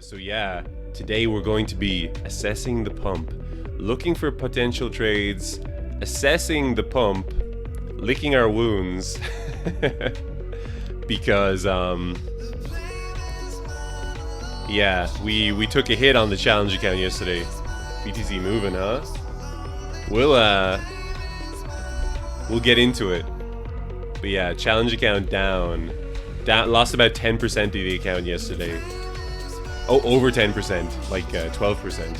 So yeah, today we're going to be assessing the pump, looking for potential trades, assessing the pump, licking our wounds, because yeah, we took a hit on the challenge account yesterday. BTC moving, huh? We'll get into it. But yeah, challenge account down, lost about 10% of the account yesterday. Oh, over 10%, like 12%.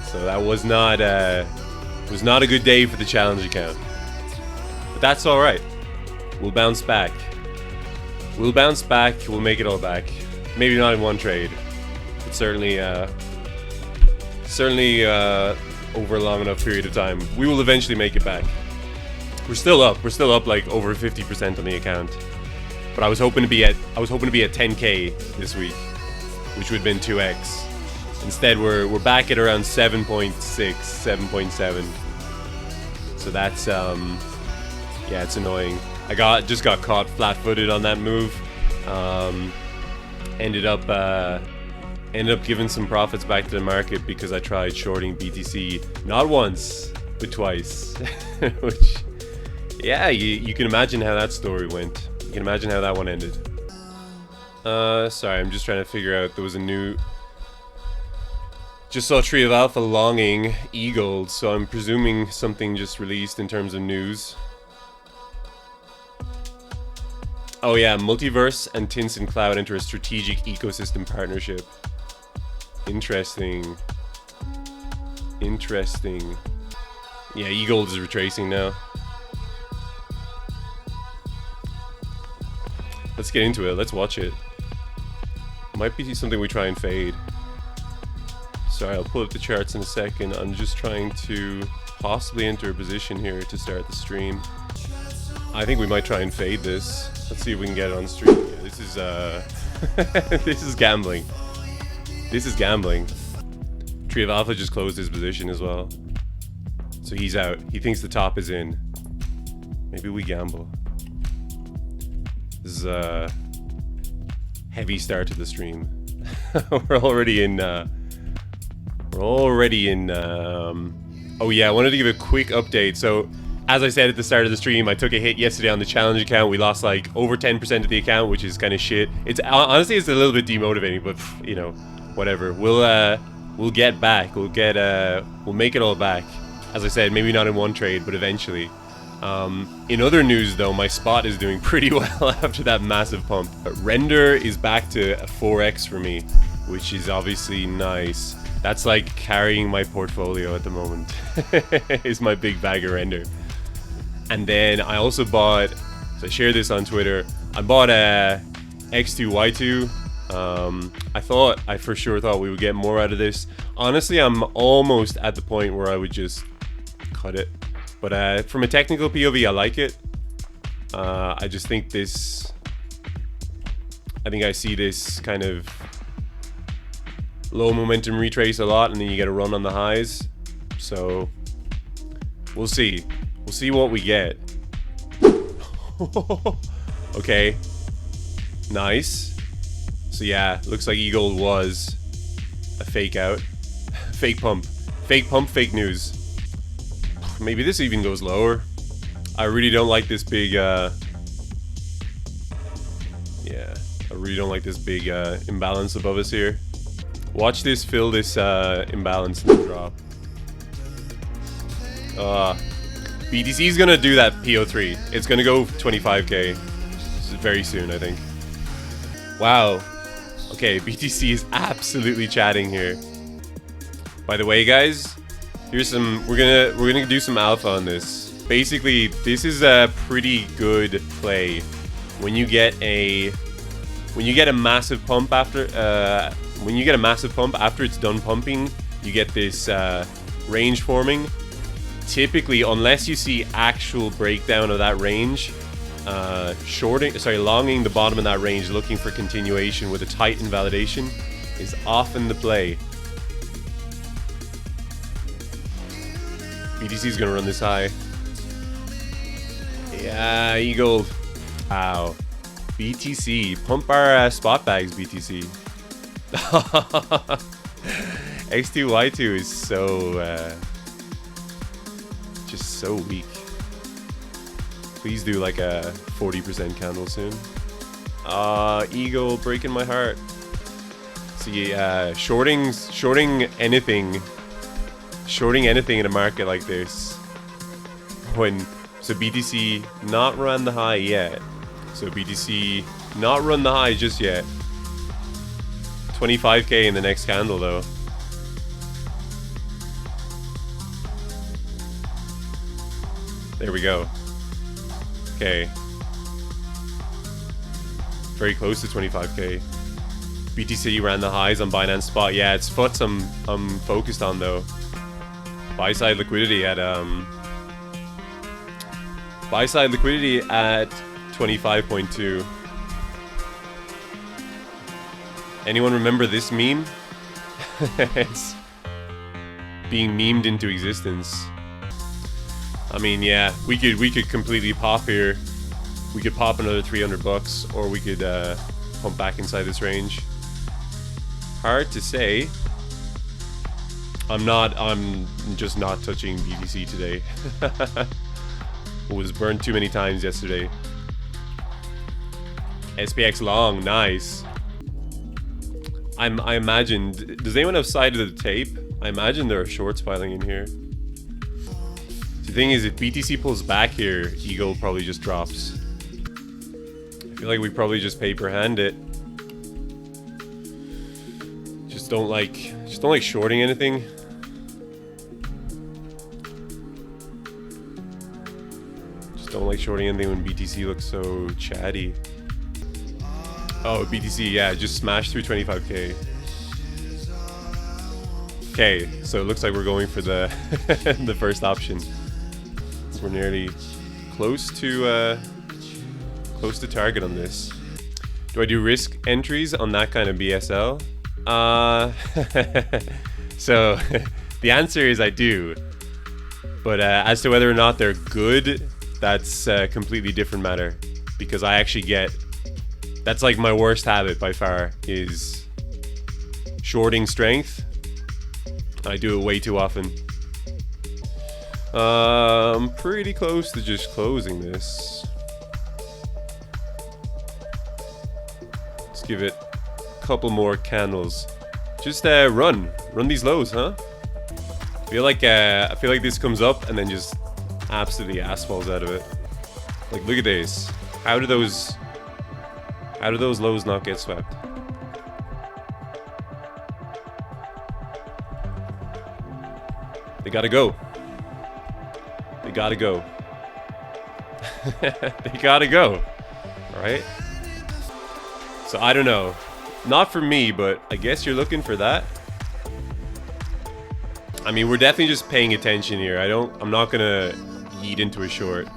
So that was not a good day for the challenge account. But that's all right. We'll bounce back. We'll make it all back. Maybe not in one trade, but certainly over a long enough period of time, we will eventually make it back. We're still up like over 50% on the account. But I was hoping to be at 10K this week, which would have been 2x. Instead, we're back at around 7.6, 7.7. So that's yeah, it's annoying. I just got caught flat-footed on that move. Ended up giving some profits back to the market because I tried shorting BTC not once but twice. Which, yeah, you can imagine how that story went. You can imagine how that one ended. Sorry, I'm just trying to figure out. There was a new. Just saw Tree of Alpha longing EGLD, so I'm presuming something just released in terms of news. Oh yeah, Multiverse and Tinson Cloud enter a strategic ecosystem partnership. Interesting. Yeah, EGLD is retracing now. Let's get into it. Let's watch it. Might be something we try and fade. Sorry, I'll pull up the charts in a second. I'm just trying to possibly enter a position here to start the stream. I think we might try and fade this. Let's see if we can get it on stream. Yeah, this is this is gambling. This is gambling. Tree of Alpha just closed his position as well. So he's out. He thinks the top is in. Maybe we gamble. This is a heavy start to the stream. We're already in oh yeah, I wanted to give a quick update. So as I said at the start of the stream, I took a hit yesterday on the challenge account. We lost like over 10% of the account, which is kind of shit. It's honestly, it's a little bit demotivating, but you know, whatever. We'll get back. We'll make it all back. As I said, maybe not in one trade, but eventually. In other news though, my spot is doing pretty well after that massive pump. Render is back to a 4x for me, which is obviously nice. That's like carrying my portfolio at the moment. Is my big bag of render. And then I also bought, so I shared this on Twitter, I bought a X2Y2. I for sure thought we would get more out of this. Honestly, I'm almost at the point where I would just cut it. But from a technical POV, I like it. I just think this, I see this kind of low momentum retrace a lot, and then you get a run on the highs. So we'll see. We'll see what we get. Okay. Nice. So yeah, looks like EGLD was a fake out. Fake pump. Fake pump, fake news. Maybe this even goes lower. I really don't like this big yeah, I really don't like this big imbalance above us here. Watch this fill this imbalance and drop. BTC is gonna do that PO3. It's gonna go 25k very soon, I think. Wow. Okay, BTC is absolutely chatting here. By the way, guys, here's some. We're gonna do some alpha on this. Basically, this is a pretty good play. When you get a massive pump after it's done pumping, you get this range forming. Typically, unless you see actual breakdown of that range, longing the bottom of that range, looking for continuation with a tight invalidation is often the play. BTC is gonna run this high. Yeah, EGLD. Wow. BTC. Pump our spot bags, BTC. X2 Y2 is so just so weak. Please do like a 40% candle soon. Eagle breaking my heart. See, shorting anything in a market like this. So BTC not run the high yet. So BTC not run the high just yet. 25k in the next candle though. There we go. Okay. Very close to 25k. BTC ran the highs on Binance Spot. Yeah, it's FUTs I'm focused on though. Buy side liquidity at 25.2. Anyone remember this meme? It's being memed into existence. I mean, yeah, we could completely pop here. We could pop another 300 bucks, or we could pump back inside this range. Hard to say. I'm just not touching BTC today. Was burned too many times yesterday. SPX long, nice. I imagine. Does anyone have side of the tape? I imagine there are shorts piling in here. The thing is, if BTC pulls back here, Eagle probably just drops. I feel like we probably just paper hand it. Just don't like shorting anything. Just don't like shorting anything when BTC looks so chatty. Oh, BTC, yeah, just smashed through 25k. Okay, so it looks like we're going for the the first option. We're nearly close to target on this. Do I do risk entries on that kind of BSL? So the answer is I do. But as to whether or not they're good, that's a completely different matter. Because I actually get... That's like my worst habit by far, is shorting strength. I do it way too often. I'm pretty close to just closing this. Let's give it a couple more candles. Just run these lows, huh? I feel like this comes up and then just absolutely asphalts out of it. Like, look at this. How do those lows not get swept? They gotta go. They gotta go. They gotta go. Alright? So I don't know. Not for me, but I guess you're looking for that. I mean, we're definitely just paying attention here. I'm not gonna yeet into a short.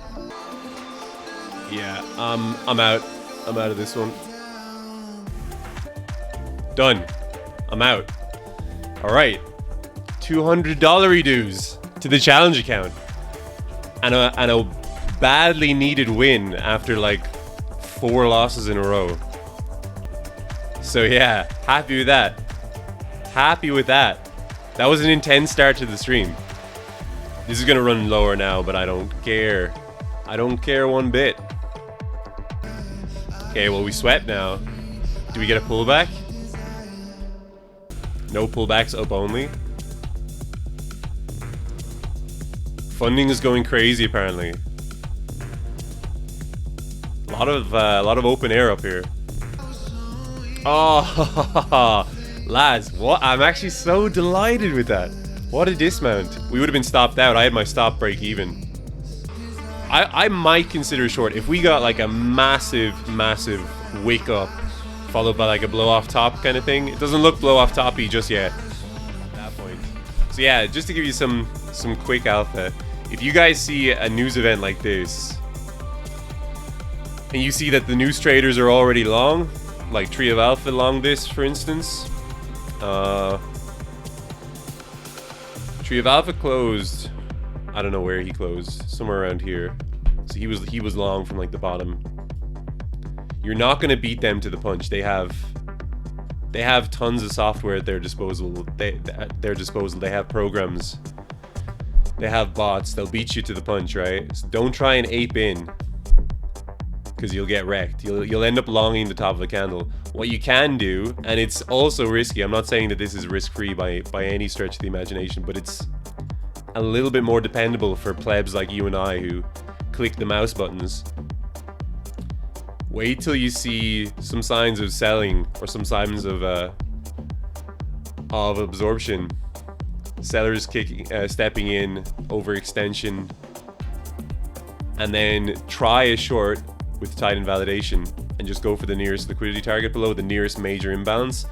Yeah, I'm out. I'm out of this one. Done. I'm out. Alright. $200 dues to the challenge account. And a badly needed win after like 4 losses in a row. So yeah, happy with that. Happy with that. That was an intense start to the stream. This is gonna run lower now, but I don't care. I don't care one bit. Okay, well we swept now. Do we get a pullback? No pullbacks, up only. Funding is going crazy apparently. A lot of open air up here. Oh, lads, what? I'm actually so delighted with that. What a dismount. We would have been stopped out. I had my stop break even. I might consider a short if we got like a massive wake up followed by like a blow off top kind of thing. It doesn't look blow off toppy just yet at that point. So yeah, just to give you some quick alpha, if you guys see a news event like this and you see that the news traders are already long, like Tree of Alpha long this for instance, Tree of Alpha closed, I don't know where he closed, somewhere around here. So he was long from like the bottom. You're not gonna beat them to the punch. They have They have tons of software at their disposal. They have programs. They have bots. They'll beat you to the punch, right? So don't try and ape in, because you'll get wrecked. You'll end up longing the top of a candle. What you can do, and it's also risky. I'm not saying that this is risk-free by any stretch of the imagination, but it's a little bit more dependable for plebs like you and I who click the mouse buttons. Wait till you see some signs of selling or some signs of absorption. Sellers stepping in, overextension, and then try a short with tight invalidation and just go for the nearest liquidity target below the nearest major imbalance.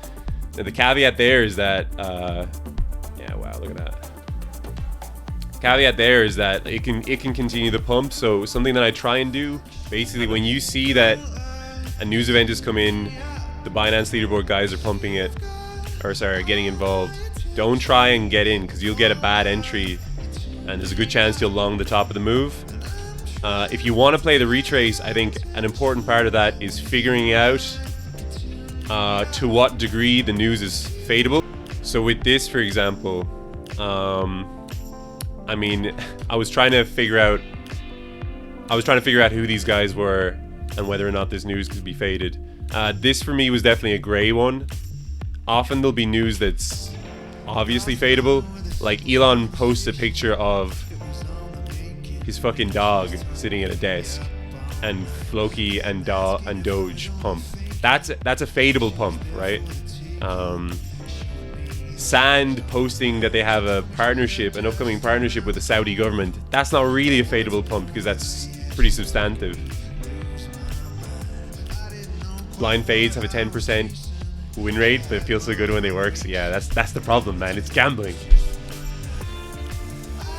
Now the caveat there is that, yeah, wow, look at that. Caveat there is that it can continue the pump. So something that I try and do, basically, when you see that a news event has come in, the Binance leaderboard guys are pumping it, or sorry, getting involved, don't try and get in, because you'll get a bad entry and there's a good chance you'll long the top of the move. If you want to play the retrace, I think an important part of that is figuring out to what degree the news is fadeable. So with this, for example, I mean, I was trying to figure out who these guys were and whether or not this news could be faded. This for me was definitely a gray one. Often there'll be news that's obviously fadeable. Like Elon posts a picture of his fucking dog sitting at a desk, and Floki and Doge pump. That's a fadeable pump, right? Sand posting that they have an upcoming partnership with the Saudi government. That's not really a fadeable pump because that's pretty substantive. Blind fades have a 10% win rate, but it feels so good when they work. So yeah, that's the problem, man. It's gambling.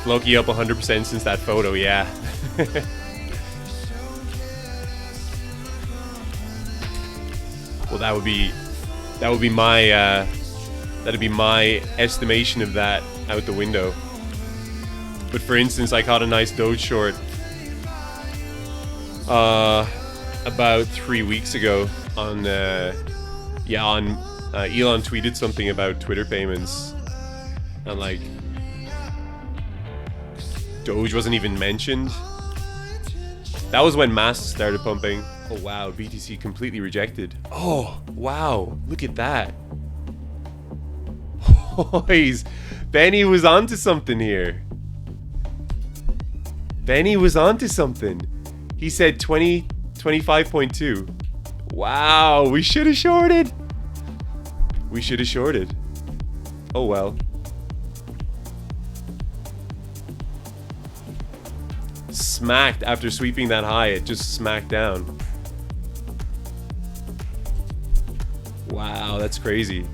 Floki up 100% since that photo, yeah. Well, that'd be my estimation of that out the window. But for instance, I caught a nice Doge short about 3 weeks ago on Elon tweeted something about Twitter payments, and like Doge wasn't even mentioned. That was when masks started pumping. Oh wow, BTC completely rejected. Oh wow, look at that. Boys, Benny was onto something here. Benny was onto something. He said 25.2. Wow, we should have shorted. We should have shorted. Oh well. Smacked after sweeping that high, it just smacked down. Wow, that's crazy.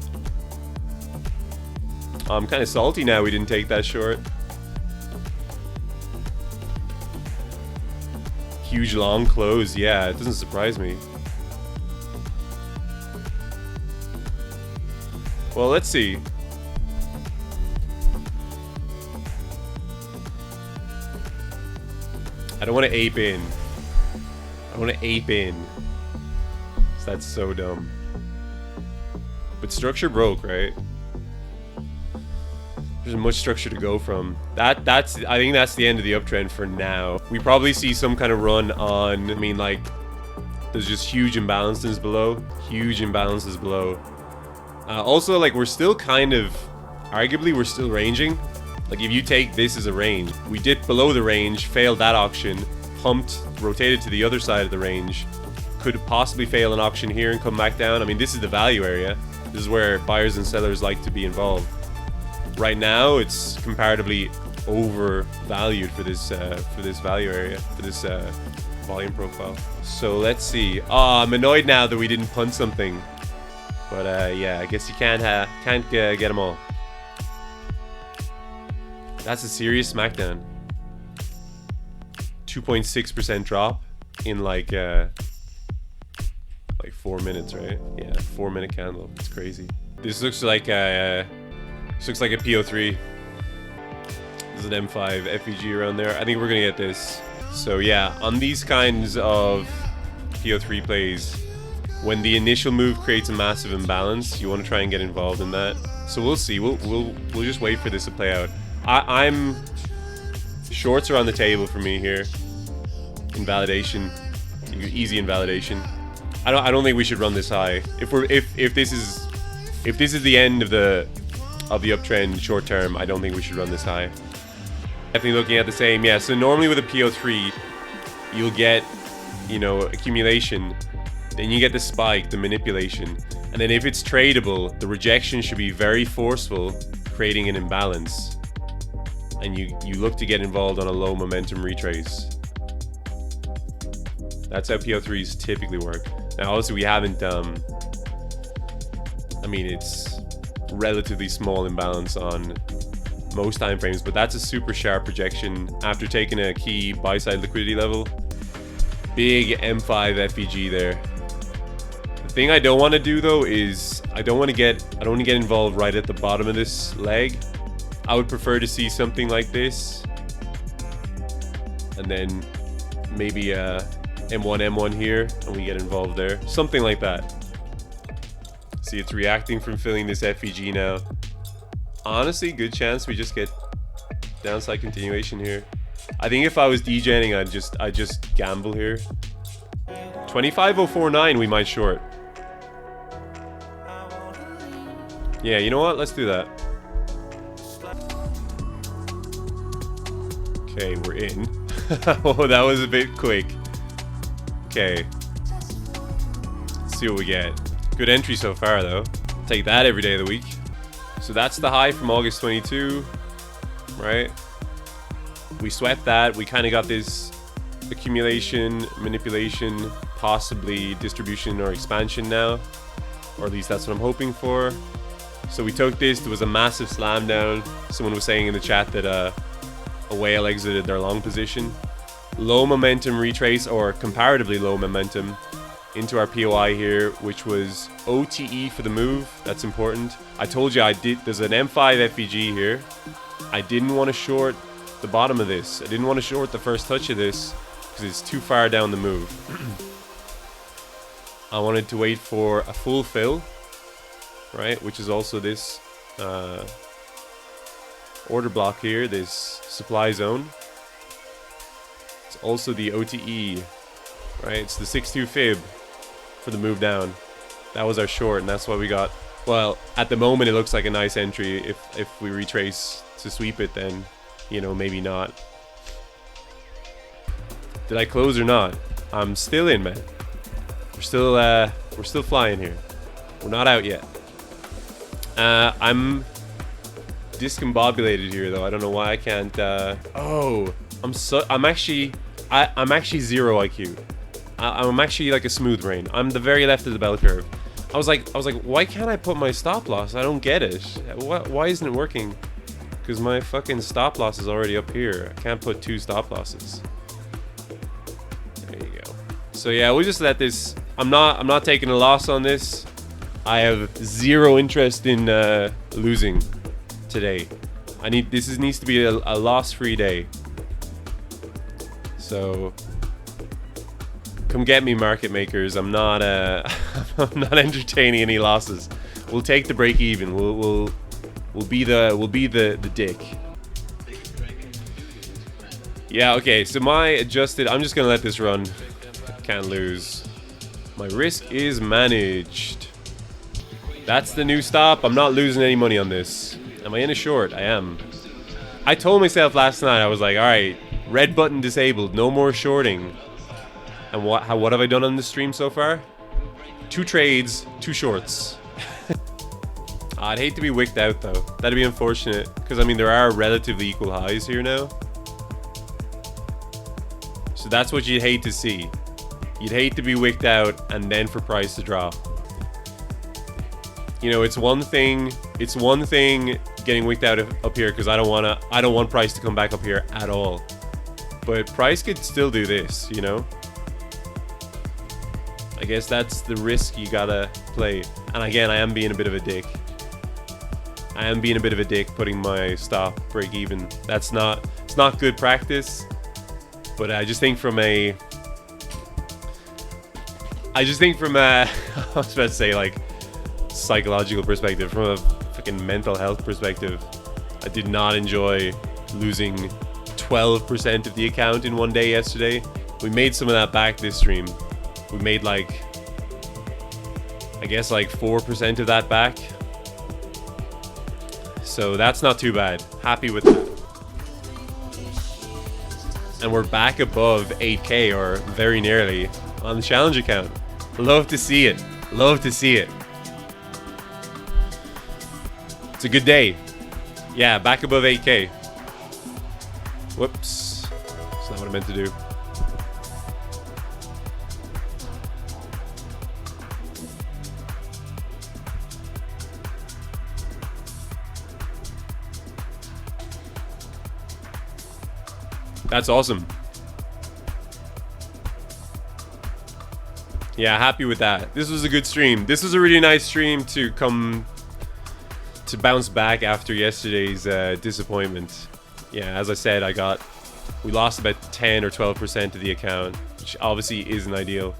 I'm kind of salty now we didn't take that short. Huge long close, yeah, it doesn't surprise me. Well, let's see. I don't want to ape in. I want to ape in. So that's so dumb. But structure broke, right? There's much structure to go from. I think that's the end of the uptrend for now. We probably see some kind of run on, I mean, like, there's just huge imbalances below. Huge imbalances below. Also, like, we're still kind of, arguably, we're still ranging. Like, if you take this as a range, we dipped below the range, failed that auction, pumped, rotated to the other side of the range, could possibly fail an auction here and come back down. I mean, this is the value area. This is where buyers and sellers like to be involved. Right now, it's comparatively overvalued for this value area, for this volume profile. So let's see. I'm annoyed now that we didn't punt something. But yeah, I guess you can't get them all. That's a serious smackdown. 2.6% drop in like 4 minutes, right? Yeah, 4 minute candle. It's crazy. This looks like a PO3. There's an M5 FEG around there. I think we're gonna get this. So yeah, on these kinds of PO3 plays, when the initial move creates a massive imbalance, you want to try and get involved in that. So we'll see. We'll just wait for this to play out. I'm shorts are on the table for me here. Invalidation, easy invalidation. I don't think we should run this high. If this is the end of the uptrend short term, I don't think we should run this high. Definitely looking at the same. Yeah. So normally with a PO3, you'll get, you know, accumulation. Then you get the spike, the manipulation. And then if it's tradable, the rejection should be very forceful, creating an imbalance. And you look to get involved on a low momentum retrace. That's how PO3s typically work. Now, obviously, we haven't, I mean, it's relatively small imbalance on most time frames, but that's a super sharp projection after taking a key buy-side liquidity level. Big M5 FEG there. The thing I don't want to do though is I don't want to get involved right at the bottom of this leg. I would prefer to see something like this, and then maybe M1 here, and we get involved there, something like that. See, it's reacting from filling this FEG now. Honestly, good chance we just get downside continuation here. I think if I was degenning, I'd just gamble here. 25.049 we might short. Yeah, you know what? Let's do that. Okay, we're in. Oh, that was a bit quick. Okay. Let's see what we get. Good entry so far, though. Take that every day of the week. So that's the high from August 22, right? We swept that. We kind of got this accumulation, manipulation, possibly distribution or expansion now. Or at least that's what I'm hoping for. So we took this. There was a massive slam down. Someone was saying in the chat that a whale exited their long position. Low momentum retrace, or comparatively low momentum, into our POI here, which was OTE for the move. That's important. I told you there's an M5 FEG here. I didn't want to short the bottom of this. I didn't want to short the first touch of this because it's too far down the move. I wanted to wait for a full fill, right? Which is also this order block here, this supply zone. It's also the OTE, right? It's the 6.2 fib for the move down. That was our short, and that's what we got. Well, at the moment, it looks like a nice entry. If we retrace to sweep it, then, you know, maybe not. Did I close or not? I'm still in, man. We're still flying here. We're not out yet. I'm discombobulated here, though. I don't know why I can't. Oh, I'm actually 0 IQ. I'm actually like a smooth brain. I'm the very left of the bell curve. I was like, why can't I put my stop loss? I don't get it. Why isn't it working? Because my fucking stop loss is already up here. I can't put 2 stop losses. There you go. So yeah, we'll just let this. I'm not taking a loss on this. I have 0 interest in losing today. This needs to be a loss-free day. So come get me, market makers. I'm not I'm not entertaining any losses. We'll take the break even. We'll be the dick. Yeah, okay. So my adjusted, I'm just gonna let this run. Can't lose. My risk is managed. That's the new stop. I'm not losing any money on this. Am I in a short? I am. I told myself last night, I was like, alright, red button disabled, no more shorting. And what have I done on this stream so far? 2 trades, 2 shorts. I'd hate to be wicked out though. That'd be unfortunate, because I mean there are relatively equal highs here now. So that's what you'd hate to see. You'd hate to be wicked out and then for price to drop. You know, it's one thing getting wicked out up here because I don't want price to come back up here at all. But price could still do this, you know? I guess that's the risk you gotta play. And again, I am being a bit of a dick. I am being a bit of a dick putting my stop break even. It's not good practice. But I just think from a I just think from I was about to say like psychological perspective, from a fucking mental health perspective, I did not enjoy losing 12% of the account in one day yesterday. We made some of that back this stream. We made like, I guess like 4% of that back. So that's not too bad. Happy with that. And we're back above 8k, or very nearly, on the challenge account. Love to see it. Love to see it. It's a good day. Yeah, back above 8k. Whoops. That's not what I meant to do. That's awesome. Yeah, happy with that. This was a good stream. This was a really nice stream to bounce back after yesterday's disappointment. Yeah, as I said, we lost about 10 or 12% of the account, which obviously isn't ideal.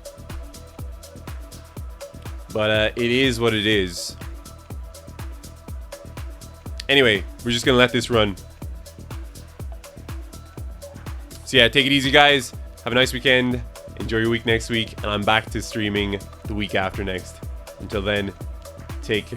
But it is what it is. Anyway, we're just gonna let this run. So yeah, take it easy, guys. Have a nice weekend. Enjoy your week next week, and I'm back to streaming the week after next. Until then, take care.